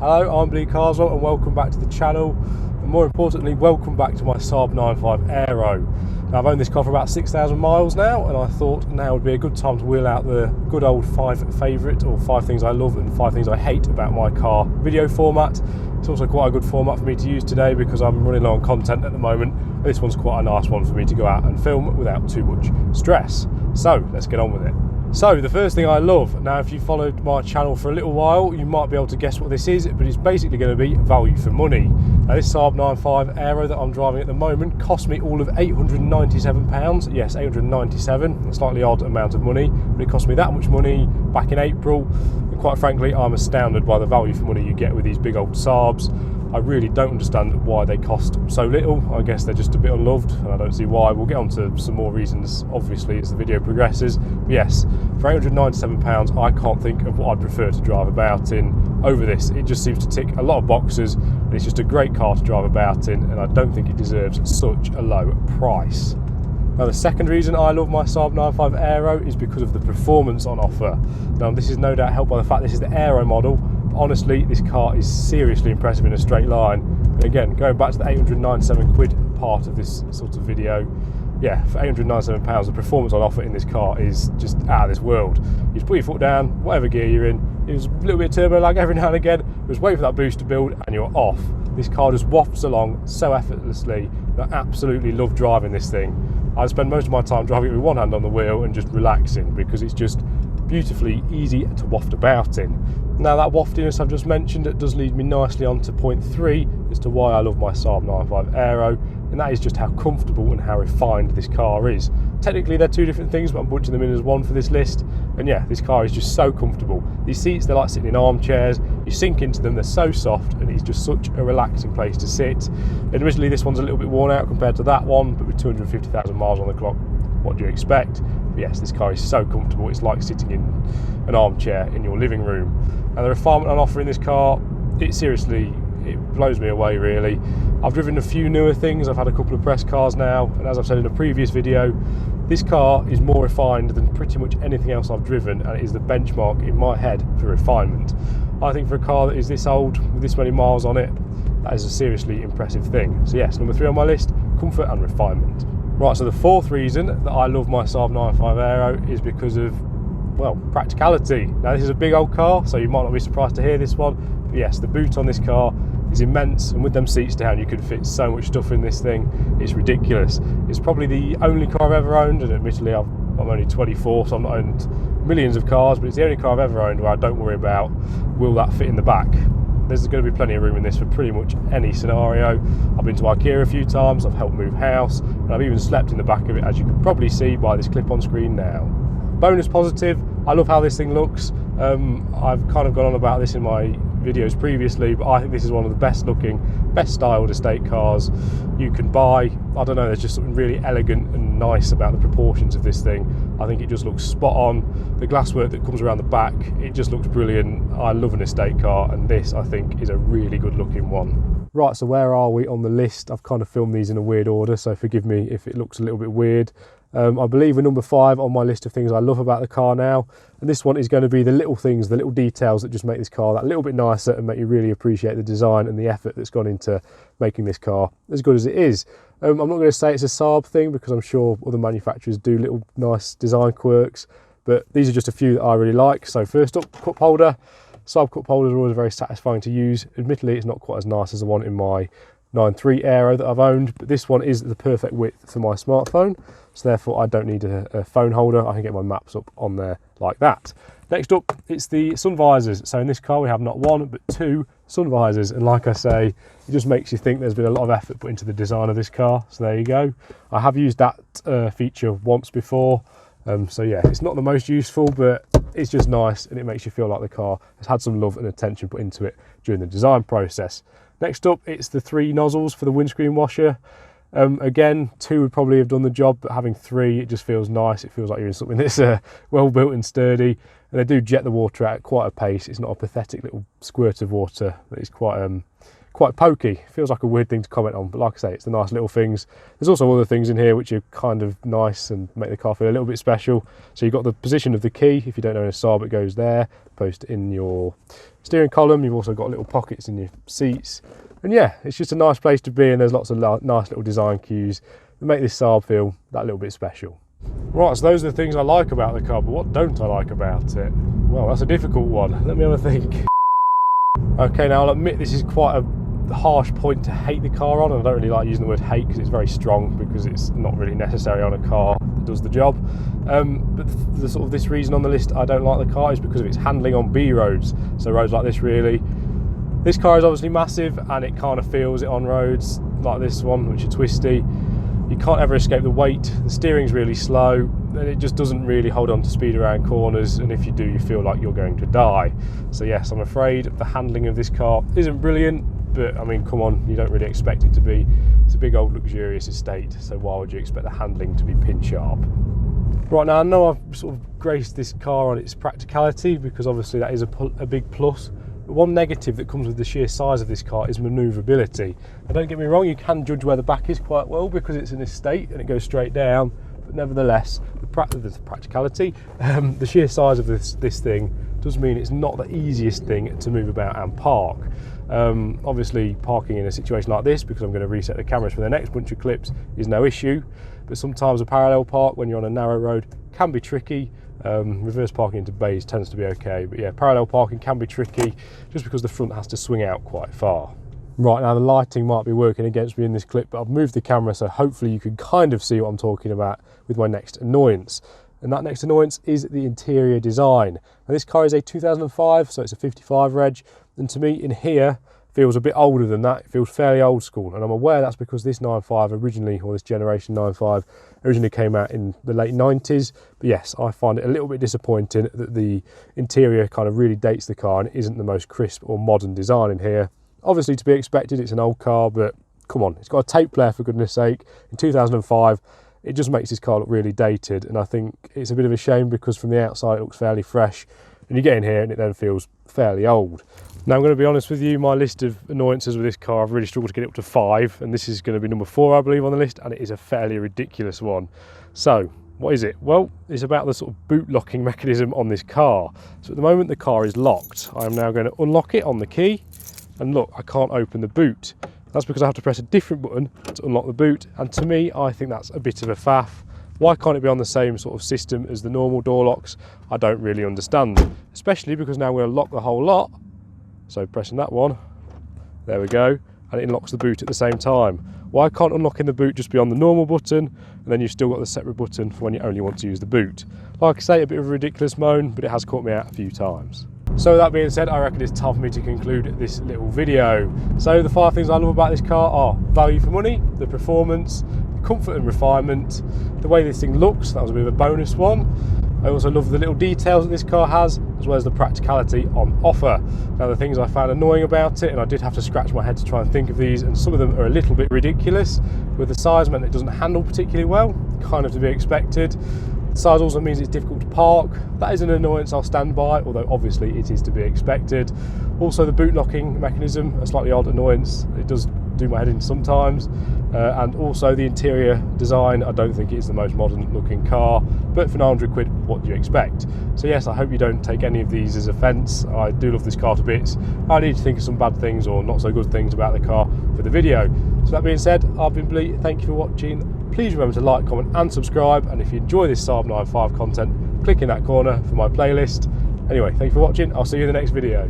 Hello, I'm Lee Carswell and welcome back to the channel, and more importantly welcome back to my Saab 9.5 Aero. Now, I've owned this car for about 6,000 miles now, and I thought now would be a good time to wheel out the good old 5 favourite or 5 things I love and 5 things I hate about my car video format. It's also quite a good format for me to use today because I'm running low on content at the moment, and this one's quite a nice one for me to go out and film without too much stress. So let's get on with it. So the first thing I love, now if you followed my channel for a little while you might be able to guess what this is, but it's basically going to be value for money. Now this Saab 9.5 Aero that I'm driving at the moment cost me all of £897, yes, 897, a slightly odd amount of money, but it cost me that much money back in April, and quite frankly I'm astounded by the value for money you get with these big old Saabs. I really don't understand why they cost so little. I guess they're just a bit unloved, and I don't see why. We'll get on to some more reasons, obviously, as the video progresses. But yes, for £897, I can't think of what I'd prefer to drive about in over this. It just seems to tick a lot of boxes, and it's just a great car to drive about in, and I don't think it deserves such a low price. Now the second reason I love my Saab 9.5 Aero is because of the performance on offer. Now this is no doubt helped by the fact this is the Aero model. Honestly, this car is seriously impressive in a straight line. And again, going back to the 897 quid part of this sort of video, yeah, for £897, the performance on offer in this car is just out of this world. You just put your foot down, whatever gear you're in, there's a little bit of turbo lag every now and again, just wait for that boost to build and you're off. This car just wafts along so effortlessly, and I absolutely love driving this thing. I spend most of my time driving it with one hand on the wheel and just relaxing because it's just beautifully easy to waft about in. Now that waftiness I've just mentioned, it does lead me nicely on to point 3 as to why I love my Saab 9.5 Aero, and that is just how comfortable and how refined this car is. Technically they're 2 different things, but I'm bunching them in as one for this list, and yeah, this car is just so comfortable. These seats, they're like sitting in armchairs, you sink into them, they're so soft, and it's just such a relaxing place to sit. Admittedly this one's a little bit worn out compared to that one, but with 250,000 miles on the clock, what do you expect? But yes, this car is so comfortable, it's like sitting in an armchair in your living room. And the refinement on offer in this car, it blows me away really. I've driven a few newer things, I've had a couple of press cars now, and as I've said in a previous video, this car is more refined than pretty much anything else I've driven, and it is the benchmark in my head for refinement. I think for a car that is this old, with this many miles on it, that is a seriously impressive thing. So yes, number 3 on my list, comfort and refinement. Right, so the 4th reason that I love my Saab 9.5 Aero is because of, well, practicality. Now this is a big old car, so you might not be surprised to hear this one, but yes, the boot on this car is immense, and with them seats down you could fit so much stuff in this thing, it's ridiculous. It's probably the only car I've ever owned, and admittedly I'm only 24, so I've not owned millions of cars, but it's the only car I've ever owned where I don't worry about will that fit in the back. There's going to be plenty of room in this for pretty much any scenario. I've been to IKEA a few times, I've helped move house, and I've even slept in the back of it, as you can probably see by this clip on screen now. Bonus positive, I love how this thing looks. I've kind of gone on about this in my videos previously, but I think this is one of the best looking, best styled estate cars you can buy. I don't know, there's just something really elegant and nice about the proportions of this thing. I think it just looks spot on. The glasswork that comes around the back, it just looks brilliant. I love an estate car, and this I think is a really good looking one. Right, so where are we on the list? I've kind of filmed these in a weird order, so forgive me if it looks a little bit weird. I believe we're number 5 on my list of things I love about the car now, and this one is going to be the little things, the little details that just make this car that little bit nicer and make you really appreciate the design and the effort that's gone into making this car as good as it is. I'm not going to say it's a Saab thing because I'm sure other manufacturers do little nice design quirks, but these are just a few that I really like. So first up, cup holder. Saab cup holders are always very satisfying to use. Admittedly, it's not quite as nice as the one in my 9.3 Aero that I've owned, but this one is the perfect width for my smartphone, so therefore I don't need a phone holder. I can get my maps up on there like that. Next up, it's the sun visors. So in this car we have not 1 but 2 sun visors, and like I say, it just makes you think there's been a lot of effort put into the design of this car. So there you go. I have used that feature once before, so yeah, it's not the most useful, but it's just nice, and it makes you feel like the car has had some love and attention put into it during the design process. Next up, it's the 3 nozzles for the windscreen washer. Again, 2 would probably have done the job, but having 3, it just feels nice. It feels like you're in something that's well built and sturdy, and they do jet the water out at quite a pace. It's not a pathetic little squirt of water. It's quite quite pokey. Feels like a weird thing to comment on, but like I say, it's the nice little things. There's also other things in here which are kind of nice and make the car feel a little bit special. So you've got the position of the key. If you don't know in a Saab, it goes there, post in your steering column. You've also got little pockets in your seats. And yeah, it's just a nice place to be, and there's lots of nice little design cues that make this Saab feel that little bit special. Right, so those are the things I like about the car, but what don't I like about it? Well, that's a difficult one. Let me have a think. Okay, now I'll admit this is quite a harsh point to hate the car on, and I don't really like using the word hate because it's very strong, because it's not really necessary on a car that does the job. But the sort of this reason on the list I don't like the car is because of its handling on B roads. So roads like this, really. This car is obviously massive, and it kind of feels it on roads like this one, which are twisty. You can't ever escape the weight. The steering's really slow, and it just doesn't really hold on to speed around corners, and if you do, you feel like you're going to die. So yes, I'm afraid the handling of this car isn't brilliant, but I mean, come on, you don't really expect it to be. It's a big old luxurious estate, so why would you expect the handling to be pin sharp? Right, now I know I've sort of graced this car on its practicality, because obviously that is a big plus. But one negative that comes with the sheer size of this car is manoeuvrability. And don't get me wrong, you can judge where the back is quite well because it's an estate and it goes straight down. But nevertheless, the practicality, the sheer size of this thing does mean it's not the easiest thing to move about and park. Obviously, parking in a situation like this, because I'm going to reset the cameras for the next bunch of clips, is no issue. But sometimes a parallel park when you're on a narrow road can be tricky. Reverse parking into bays tends to be okay, but yeah, parallel parking can be tricky just because the front has to swing out quite far. Right, now the lighting might be working against me in this clip, but I've moved the camera so hopefully you can kind of see what I'm talking about with my next annoyance. And that next annoyance is the interior design. Now this car is a 2005, so it's a 55 reg, and to me in here feels a bit older than that. It feels fairly old school, and I'm aware that's because this 95 originally, or this generation 95 originally came out in the late 90s. But yes, I find it a little bit disappointing that the interior kind of really dates the car and isn't the most crisp or modern design in here. Obviously to be expected, it's an old car, but come on, it's got a tape player for goodness sake. In 2005, it just makes this car look really dated, and I think it's a bit of a shame because from the outside it looks fairly fresh, and you get in here and it then feels fairly old. Now I'm going to be honest with you, my list of annoyances with this car, I've really struggled to get it up to 5, and this is going to be number 4 I believe on the list, and it is a fairly ridiculous one. So what is it? Well, it's about the sort of boot locking mechanism on this car. So at the moment the car is locked. I am now going to unlock it on the key, and look, I can't open the boot. That's because I have to press a different button to unlock the boot, and to me I think that's a bit of a faff. Why can't it be on the same sort of system as the normal door locks? I don't really understand, especially because now we're going to lock the whole lot. So pressing that one, there we go, and it unlocks the boot at the same time. Why can't unlocking the boot just be on the normal button, and then you've still got the separate button for when you only want to use the boot? Like I say, a bit of a ridiculous moan, but it has caught me out a few times. So with that being said, I reckon it's time for me to conclude this little video. So the 5 things I love about this car are value for money, the performance, the comfort and refinement, the way this thing looks, that was a bit of a bonus one. I also love the little details that this car has, as well as the practicality on offer. Now the things I found annoying about it, and I did have to scratch my head to try and think of these, and some of them are a little bit ridiculous. With the size meant it doesn't handle particularly well, kind of to be expected. The size also means it's difficult to park. That is an annoyance I'll stand by, although obviously it is to be expected. Also the boot locking mechanism, a slightly odd annoyance. It does do my head in sometimes. And also the interior design, I don't think it is the most modern looking car, but for 900 quid, what do you expect? So yes, I hope you don't take any of these as offence. I do love this car to bits. I need to think of some bad things or not so good things about the car for the video. So that being said, I've been Bleat, thank you for watching. Please remember to like, comment and subscribe, and if you enjoy this Saab 95 content, click in that corner for my playlist. Anyway, thank you for watching, I'll see you in the next video.